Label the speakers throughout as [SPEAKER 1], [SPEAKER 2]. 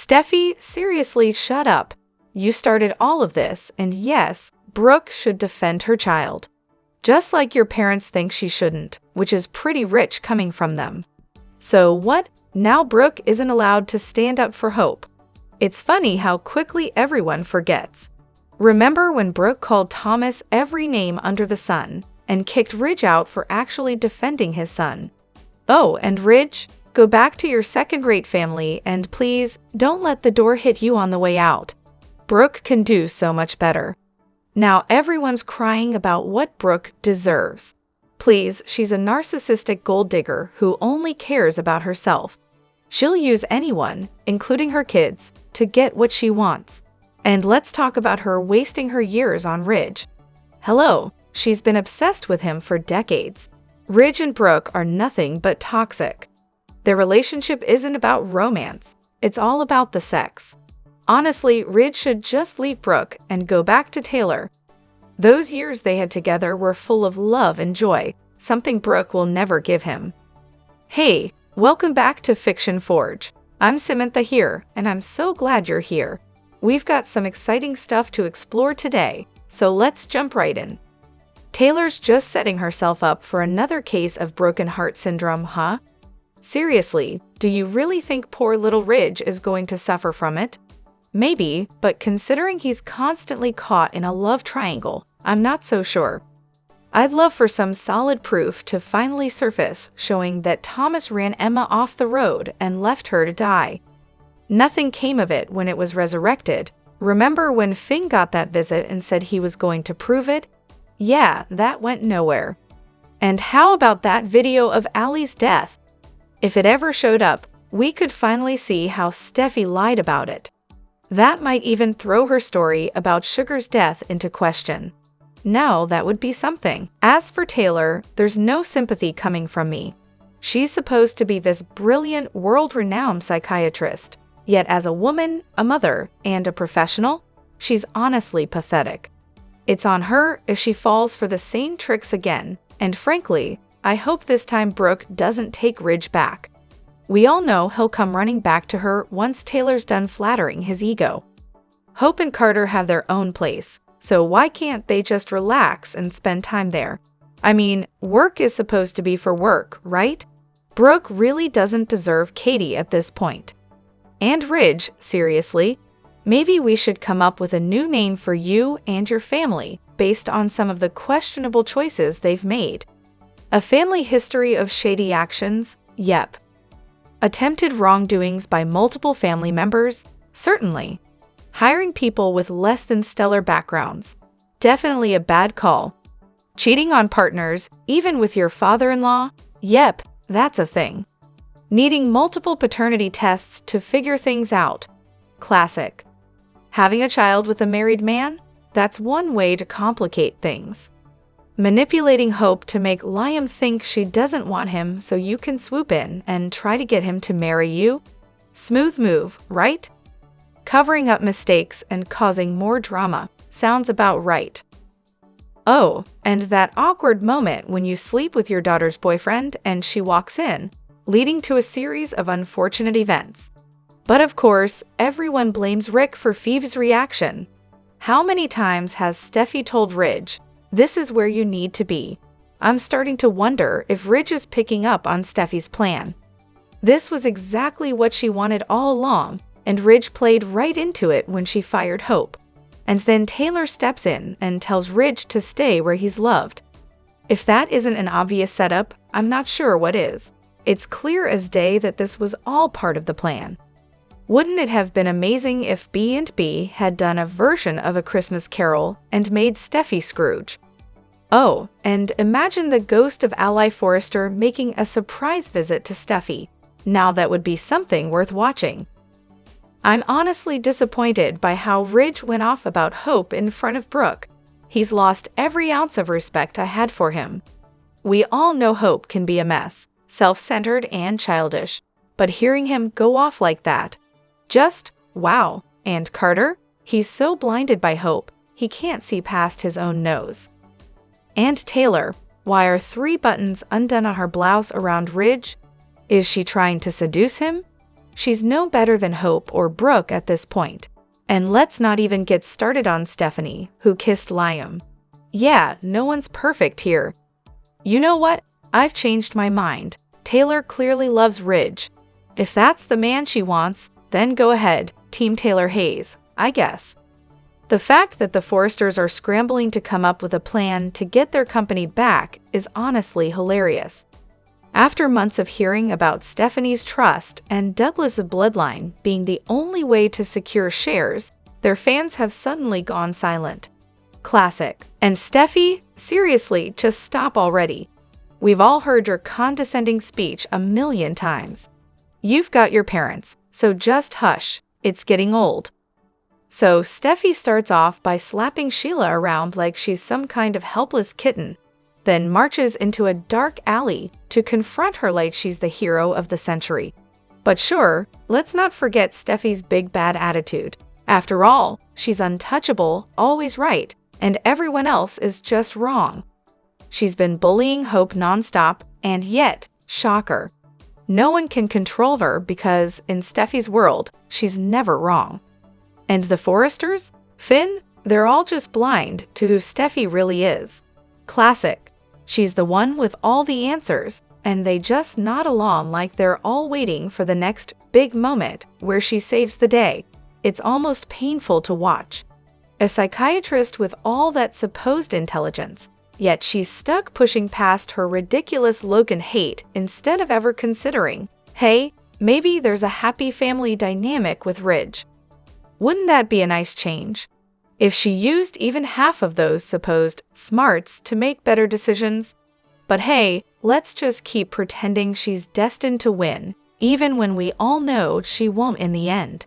[SPEAKER 1] Steffie, seriously, shut up. You started all of this, and yes, Brooke should defend her child. Just like your parents think she shouldn't, which is pretty rich coming from them. So what? Now Brooke isn't allowed to stand up for Hope. It's funny how quickly everyone forgets. Remember when Brooke called Thomas every name under the sun and kicked Ridge out for actually defending his son? Oh, and Ridge, go back to your second-rate family and please don't let the door hit you on the way out. Brooke can do so much better. Now everyone's crying about what Brooke deserves. Please, she's a narcissistic gold digger who only cares about herself. She'll use anyone, including her kids, to get what she wants. And let's talk about her wasting her years on Ridge. Hello, she's been obsessed with him for decades. Ridge and Brooke are nothing but toxic. Their relationship isn't about romance, it's all about the sex. Honestly, Ridge should just leave Brooke and go back to Taylor. Those years they had together were full of love and joy, something Brooke will never give him. Hey, welcome back to Fiction Forge. I'm Samantha here, and I'm so glad you're here. We've got some exciting stuff to explore today, so let's jump right in. Taylor's just setting herself up for another case of broken heart syndrome, huh? Seriously, do you really think poor little Ridge is going to suffer from it? Maybe, but considering he's constantly caught in a love triangle, I'm not so sure. I'd love for some solid proof to finally surface showing that Thomas ran Emma off the road and left her to die. Nothing came of it when it was resurrected. Remember when Finn got that visit and said he was going to prove it? Yeah, that went nowhere. And how about that video of Allie's death? If it ever showed up, we could finally see how Steffie lied about it. That might even throw her story about Sugar's death into question. Now that would be something. As for Taylor, there's no sympathy coming from me. She's supposed to be this brilliant, world-renowned psychiatrist. Yet as a woman, a mother, and a professional, she's honestly pathetic. It's on her if she falls for the same tricks again, and frankly, I hope this time Brooke doesn't take Ridge back. We all know he'll come running back to her once Taylor's done flattering his ego. Hope and Carter have their own place, so why can't they just relax and spend time there? I mean, work is supposed to be for work, right? Brooke really doesn't deserve Katie at this point. And Ridge, seriously, maybe we should come up with a new name for you and your family based on some of the questionable choices they've made. A family history of shady actions? Yep. Attempted wrongdoings by multiple family members? Certainly. Hiring people with less than stellar backgrounds? Definitely a bad call. Cheating on partners, even with your father-in-law? Yep, that's a thing. Needing multiple paternity tests to figure things out? Classic. Having a child with a married man? That's one way to complicate things. Manipulating Hope to make Liam think she doesn't want him so you can swoop in and try to get him to marry you? Smooth move, right? Covering up mistakes and causing more drama. Sounds about right. Oh, and that awkward moment when you sleep with your daughter's boyfriend and she walks in, leading to a series of unfortunate events. But of course, everyone blames Rick for Phoebe's reaction. How many times has Steffie told Ridge, "This is where you need to be"? I'm starting to wonder if Ridge is picking up on Steffie's plan. This was exactly what she wanted all along, and Ridge played right into it when she fired Hope. And then Taylor steps in and tells Ridge to stay where he's loved. If that isn't an obvious setup, I'm not sure what is. It's clear as day that this was all part of the plan. Wouldn't it have been amazing if B&B had done a version of A Christmas Carol and made Steffie Scrooge? Oh, and imagine the ghost of Ally Forrester making a surprise visit to Steffie. Now that would be something worth watching. I'm honestly disappointed by how Ridge went off about Hope in front of Brooke. He's lost every ounce of respect I had for him. We all know Hope can be a mess, self-centered and childish, but hearing him go off like that, just wow. And Carter? He's so blinded by Hope, he can't see past his own nose. And Taylor, why are 3 buttons undone on her blouse around Ridge? Is she trying to seduce him? She's no better than Hope or Brooke at this point. And let's not even get started on Stephanie, who kissed Liam. Yeah, no one's perfect here. You know what? I've changed my mind. Taylor clearly loves Ridge. If that's the man she wants, then go ahead, Team Taylor Hayes, I guess. The fact that the Forresters are scrambling to come up with a plan to get their company back is honestly hilarious. After months of hearing about Stephanie's trust and Douglas' bloodline being the only way to secure shares, their fans have suddenly gone silent. Classic. And Steffie, seriously, just stop already. We've all heard your condescending speech a million times. You've got your parents, so just hush, it's getting old. So Steffie starts off by slapping Sheila around like she's some kind of helpless kitten, then marches into a dark alley to confront her like she's the hero of the century. But sure, let's not forget Steffie's big bad attitude. After all, she's untouchable, always right, and everyone else is just wrong. She's been bullying Hope nonstop, and yet, shocker, no one can control her because, in Steffie's world, she's never wrong. And the Forresters? Finn? They're all just blind to who Steffie really is. Classic. She's the one with all the answers, and they just nod along like they're all waiting for the next big moment where she saves the day. It's almost painful to watch. A psychiatrist with all that supposed intelligence, yet she's stuck pushing past her ridiculous Logan hate instead of ever considering, hey, maybe there's a happy family dynamic with Ridge. Wouldn't that be a nice change? If she used even half of those supposed smarts to make better decisions. But hey, let's just keep pretending she's destined to win, even when we all know she won't in the end.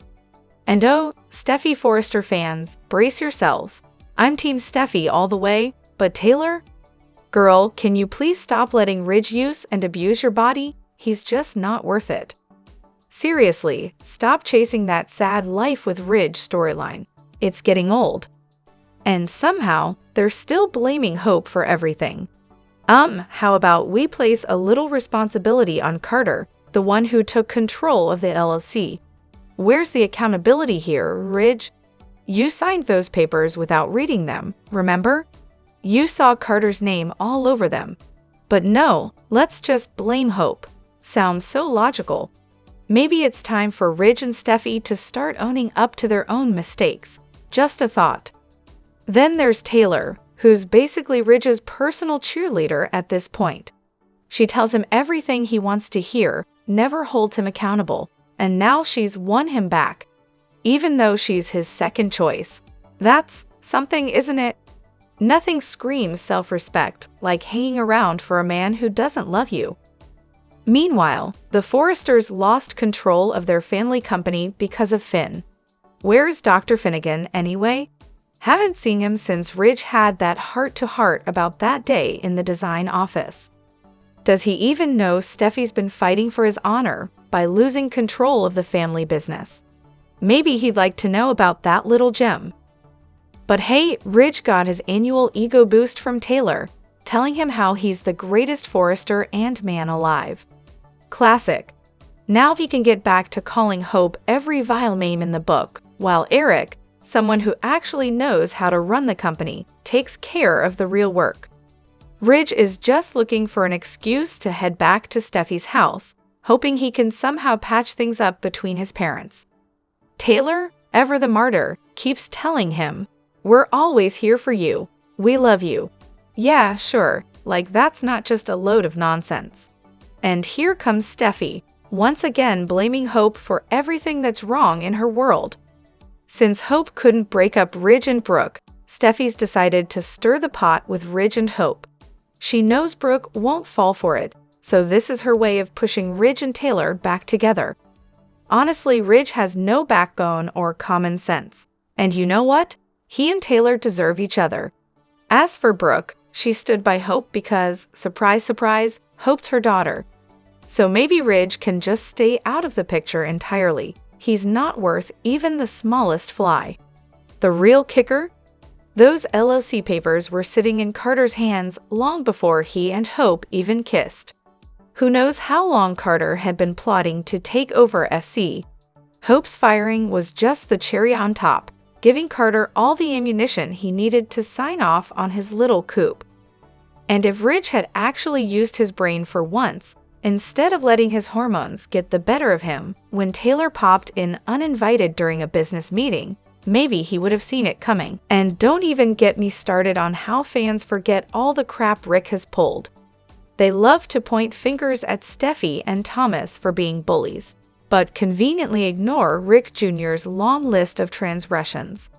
[SPEAKER 1] And oh, Steffie Forrester fans, brace yourselves. I'm Team Steffie all the way, but Taylor? Girl, can you please stop letting Ridge use and abuse your body? He's just not worth it. Seriously, stop chasing that sad life with Ridge storyline. It's getting old. And somehow, they're still blaming Hope for everything. How about we place a little responsibility on Carter, the one who took control of the LLC? Where's the accountability here, Ridge? You signed those papers without reading them, remember? You saw Carter's name all over them. But no, let's just blame Hope. Sounds so logical. Maybe it's time for Ridge and Steffie to start owning up to their own mistakes. Just a thought. Then there's Taylor, who's basically Ridge's personal cheerleader at this point. She tells him everything he wants to hear, never holds him accountable, and now she's won him back, even though she's his second choice. That's something, isn't it? Nothing screams self-respect like hanging around for a man who doesn't love you. Meanwhile, the Forresters lost control of their family company because of Finn. Where's Dr. Finnegan, anyway? Haven't seen him since Ridge had that heart-to-heart about that day in the design office. Does he even know Steffie's been fighting for his honor by losing control of the family business? Maybe he'd like to know about that little gem. But hey, Ridge got his annual ego boost from Taylor, telling him how he's the greatest Forrester and man alive. Classic. Now he can get back to calling Hope every vile name in the book, while Eric, someone who actually knows how to run the company, takes care of the real work. Ridge is just looking for an excuse to head back to Steffie's house, hoping he can somehow patch things up between his parents. Taylor, ever the martyr, keeps telling him, "We're always here for you. We love you." Yeah, sure, like that's not just a load of nonsense. And here comes Steffie, once again blaming Hope for everything that's wrong in her world. Since Hope couldn't break up Ridge and Brooke, Steffie's decided to stir the pot with Ridge and Hope. She knows Brooke won't fall for it, so this is her way of pushing Ridge and Taylor back together. Honestly, Ridge has no backbone or common sense. And you know what? He and Taylor deserve each other. As for Brooke, she stood by Hope because, surprise, surprise, Hope's her daughter. So maybe Ridge can just stay out of the picture entirely. He's not worth even the smallest fly. The real kicker? Those LLC papers were sitting in Carter's hands long before he and Hope even kissed. Who knows how long Carter had been plotting to take over FC? Hope's firing was just the cherry on top, giving Carter all the ammunition he needed to sign off on his little coup. And if Ridge had actually used his brain for once, instead of letting his hormones get the better of him when Taylor popped in uninvited during a business meeting, maybe he would have seen it coming. And don't even get me started on how fans forget all the crap Rick has pulled. They love to point fingers at Steffie and Thomas for being bullies, but conveniently ignore Rick Jr.'s long list of transgressions.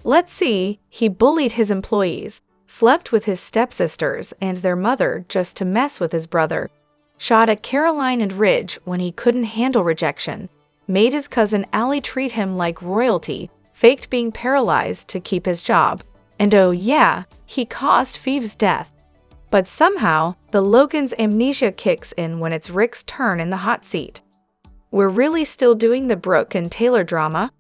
[SPEAKER 1] Let's see, he bullied his employees, slept with his stepsisters and their mother just to mess with his brother, shot at Caroline and Ridge when he couldn't handle rejection, made his cousin Allie treat him like royalty, faked being paralyzed to keep his job, and oh yeah, he caused Phoebe's death. But somehow, the Logan's amnesia kicks in when it's Rick's turn in the hot seat. We're really still doing the Brooke and Taylor drama?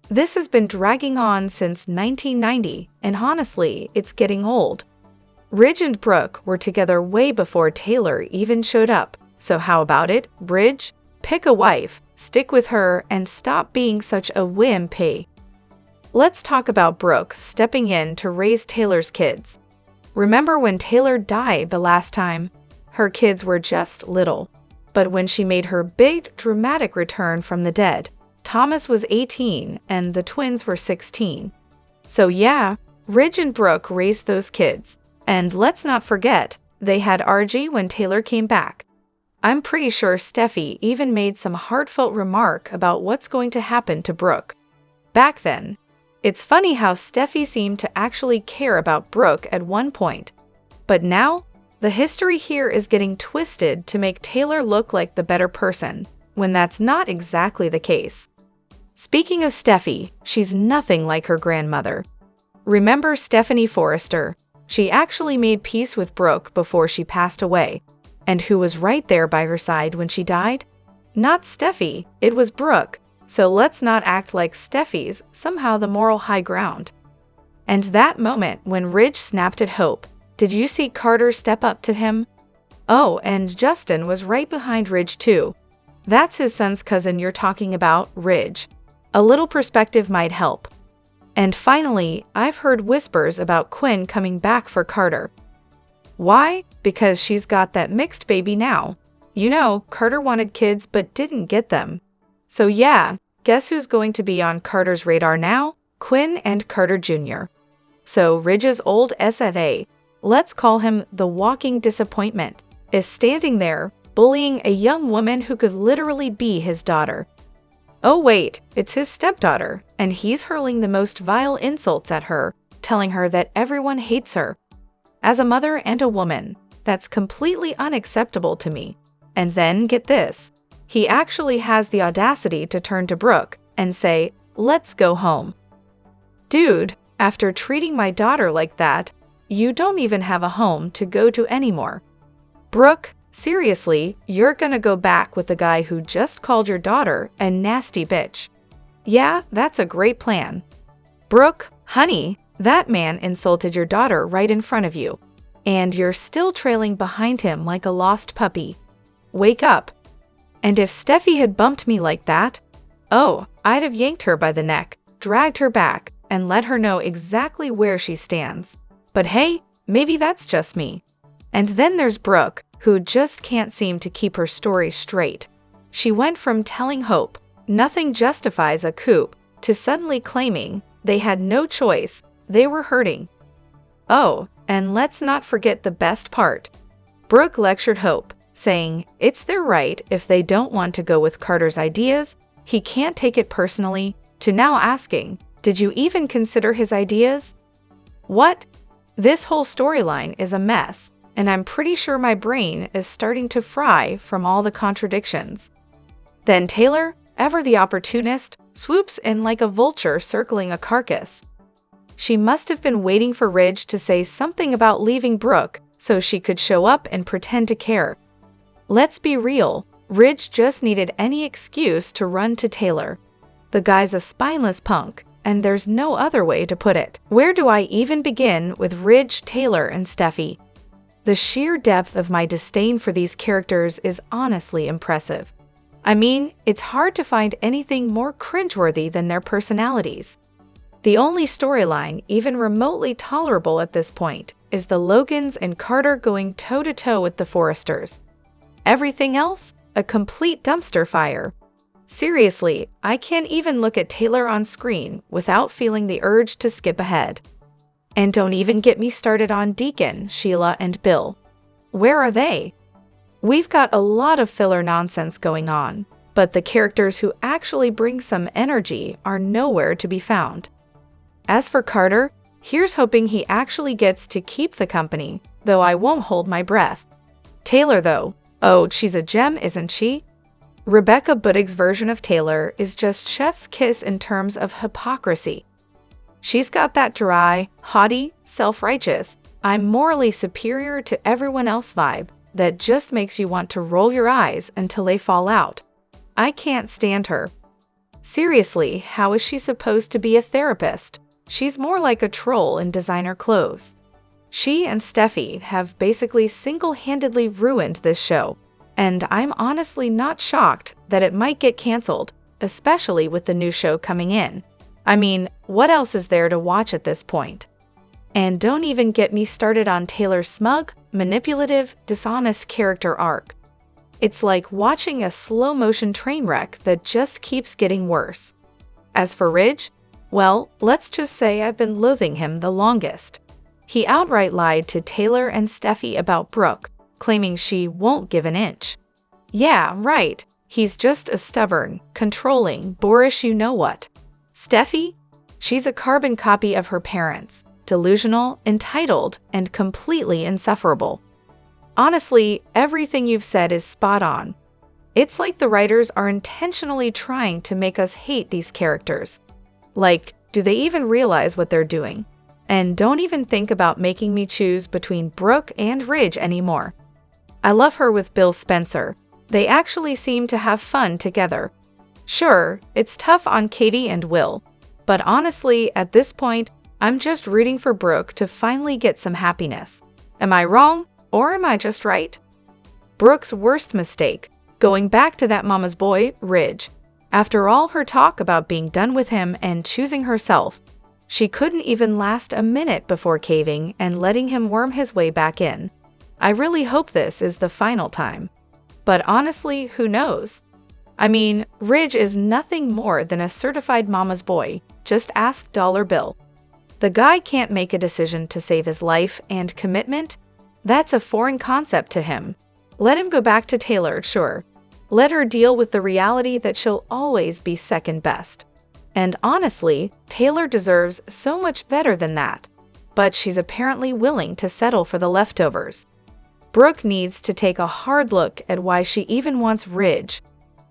[SPEAKER 1] This has been dragging on since 1990, and honestly, it's getting old. Ridge and Brooke were together way before Taylor even showed up, so how about it, Ridge? Pick a wife, stick with her, and stop being such a wimpy. Let's talk about Brooke stepping in to raise Taylor's kids. Remember when Taylor died the last time? Her kids were just little. But when she made her big, dramatic return from the dead, Thomas was 18 and the twins were 16. So yeah, Ridge and Brooke raised those kids. And let's not forget, they had RG when Taylor came back. I'm pretty sure Steffie even made some heartfelt remark about what's going to happen to Brooke. Back then, it's funny how Steffie seemed to actually care about Brooke at one point. But now, the history here is getting twisted to make Taylor look like the better person, when that's not exactly the case. Speaking of Steffie, she's nothing like her grandmother. Remember Stephanie Forrester? She actually made peace with Brooke before she passed away. And who was right there by her side when she died? Not Steffie, it was Brooke. So let's not act like Steffie's somehow the moral high ground. And that moment when Ridge snapped at Hope, did you see Carter step up to him? Oh, and Justin was right behind Ridge too. That's his son's cousin you're talking about, Ridge. A little perspective might help. And finally, I've heard whispers about Quinn coming back for Carter. Why? Because she's got that mixed baby now. You know, Carter wanted kids but didn't get them. So yeah, guess who's going to be on Carter's radar now? Quinn and Carter Jr. So Ridge's old SFA, let's call him the walking disappointment, is standing there, bullying a young woman who could literally be his daughter. Oh wait, it's his stepdaughter, and he's hurling the most vile insults at her, telling her that everyone hates her. As a mother and a woman, that's completely unacceptable to me. And then, get this, he actually has the audacity to turn to Brooke and say, "Let's go home." Dude, after treating my daughter like that, you don't even have a home to go to anymore. Brooke, seriously, you're gonna go back with the guy who just called your daughter a nasty bitch. Yeah, that's a great plan. Brooke, honey, that man insulted your daughter right in front of you, and you're still trailing behind him like a lost puppy. Wake up. And if Steffie had bumped me like that, oh, I'd have yanked her by the neck, dragged her back, and let her know exactly where she stands. But hey, maybe that's just me. And then there's Brooke, who just can't seem to keep her story straight. She went from telling Hope nothing justifies a coup to suddenly claiming they had no choice, they were hurting. Oh, and let's not forget the best part. Brooke lectured Hope, saying it's their right if they don't want to go with Carter's ideas, he can't take it personally, to now asking, did you even consider his ideas? What? This whole storyline is a mess, and I'm pretty sure my brain is starting to fry from all the contradictions. Then Taylor, ever the opportunist, swoops in like a vulture circling a carcass. She must have been waiting for Ridge to say something about leaving Brooke so she could show up and pretend to care. Let's be real, Ridge just needed any excuse to run to Taylor. The guy's a spineless punk, and there's no other way to put it. Where do I even begin with Ridge, Taylor, and Steffie? The sheer depth of my disdain for these characters is honestly impressive. I mean, it's hard to find anything more cringeworthy than their personalities. The only storyline even remotely tolerable at this point is the Logans and Carter going toe-to-toe with the Forresters. Everything else? A complete dumpster fire. Seriously, I can't even look at Taylor on screen without feeling the urge to skip ahead. And don't even get me started on Deacon, Sheila, and Bill. Where are they? We've got a lot of filler nonsense going on, but the characters who actually bring some energy are nowhere to be found. As for Carter, here's hoping he actually gets to keep the company, though I won't hold my breath. Taylor, though, oh, she's a gem, isn't she? Rebecca Budig's version of Taylor is just chef's kiss in terms of hypocrisy. She's got that dry, haughty, self-righteous, I'm morally superior to everyone else vibe that just makes you want to roll your eyes until they fall out. I can't stand her. Seriously, how is she supposed to be a therapist? She's more like a troll in designer clothes. She and Steffie have basically single-handedly ruined this show, and I'm honestly not shocked that it might get canceled, especially with the new show coming in. I mean, what else is there to watch at this point? And don't even get me started on Taylor's smug, manipulative, dishonest character arc. It's like watching a slow-motion train wreck that just keeps getting worse. As for Ridge, well, let's just say I've been loathing him the longest. He outright lied to Taylor and Steffie about Brooke, claiming she won't give an inch. Yeah, right. He's just a stubborn, controlling, boorish you-know-what. Steffie? She's a carbon copy of her parents, delusional, entitled, and completely insufferable. Honestly, everything you've said is spot on. It's like the writers are intentionally trying to make us hate these characters. Like, do they even realize what they're doing? And don't even think about making me choose between Brooke and Ridge anymore. I love her with Bill Spencer. They actually seem to have fun together. Sure, it's tough on Katie and Will, but honestly, at this point, I'm just rooting for Brooke to finally get some happiness. Am I wrong, or am I just right? Brooke's worst mistake, going back to that mama's boy, Ridge. After all her talk about being done with him and choosing herself, she couldn't even last a minute before caving and letting him worm his way back in. I really hope this is the final time. But honestly, who knows? I mean, Ridge is nothing more than a certified mama's boy, just ask Dollar Bill. The guy can't make a decision to save his life and commitment. That's a foreign concept to him. Let him go back to Taylor, sure. Let her deal with the reality that she'll always be second best. And honestly, Taylor deserves so much better than that. But she's apparently willing to settle for the leftovers. Brooke needs to take a hard look at why she even wants Ridge.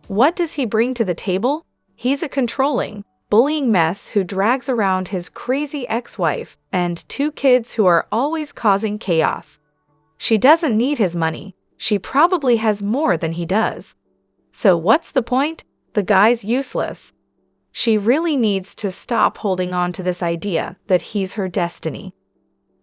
[SPEAKER 1] What does he bring to the table? He's a controlling, bullying mess who drags around his crazy ex-wife and 2 kids who are always causing chaos. She doesn't need his money. She probably has more than he does. So what's the point? The guy's useless. She really needs to stop holding on to this idea that he's her destiny.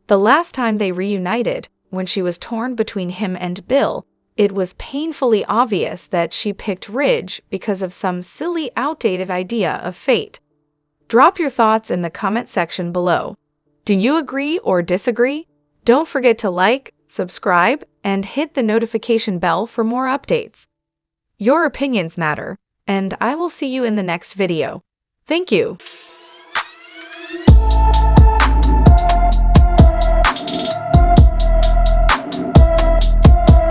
[SPEAKER 1] The last time they reunited, when she was torn between him and Bill, it was painfully obvious that she picked Ridge because of some silly, outdated idea of fate. Drop your thoughts in the comment section below. Do you agree or disagree? Don't forget to like, subscribe, and hit the notification bell for more updates. Your opinions matter, and I will see you in the next video. Thank you.